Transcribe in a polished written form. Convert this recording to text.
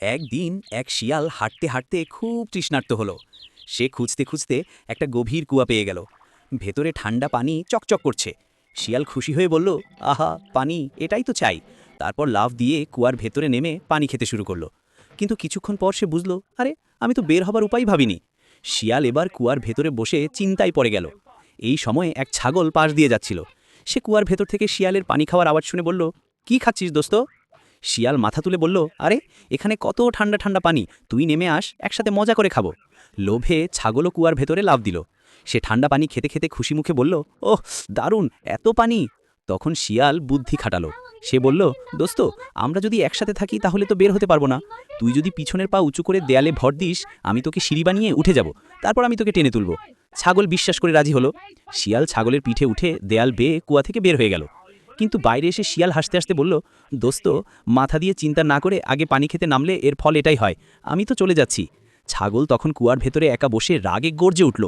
একদিন এক শিয়াল হাঁটতে হাঁটতে খুব তৃষ্ণার্ত হলো। সে খুঁজতে খুঁজতে একটা গভীর কুয়া পেয়ে গেল। ভেতরে ঠান্ডা পানি চকচক করছে। শিয়াল খুশি হয়ে বলল, আহা পানি, এটাই তো চাই। তারপর লাফ দিয়ে কুয়ার ভেতরে নেমে পানি খেতে শুরু করলো। কিন্তু কিছুক্ষণ পর সে বুঝল, আরে আমি তো বের হবার উপায় ভাবিনি। শিয়াল এবার কুয়ার ভেতরে বসে চিন্তায় পড়ে গেল। এই সময়ে এক ছাগল পাশ দিয়ে যাচ্ছিল। সে কুয়ার ভেতর থেকে শিয়ালের পানি খাওয়ার আওয়াজ শুনে বলল, কি খাচ্ছিস দোস্ত? শিয়াল মাথা তুলে বলল, আরে এখানে কত ঠান্ডা ঠান্ডা পানি, তুই নেমে আস, একসাথে মজা করে খাবো। লোভে ছাগলও কুয়ার ভেতরে লাফ দিল। সে ঠান্ডা পানি খেতে খেতে খুশি মুখে বলল, ওহ দারুণ, এত পানি। তখন শিয়াল বুদ্ধি খাটালো। সে বলল, দোস্ত, আমরা যদি একসাথে থাকি তাহলে তো বের হতে পারবো না। তুই যদি পিছনের পা উঁচু করে দেয়ালে ভর দিস, আমি তোকে সিঁড়ি বানিয়ে উঠে যাব, তারপর আমি তোকে টেনে তুলব। ছাগল বিশ্বাস করে রাজি হলো। শিয়াল ছাগলের পিঠে উঠে দেয়াল বেয়ে কুয়া থেকে বের হয়ে গেল। কিন্তু বাইরে এসে শিয়াল হাসতে হাসতে বলল, দোস্ত, মাথা দিয়ে চিন্তা না করে আগে পানি খেতে নামলে এর ফল এটাই হয়। আমি তো চলে যাচ্ছি। ছাগল তখন কুয়ার ভেতরে একা বসে রাগে গর্জে উঠল।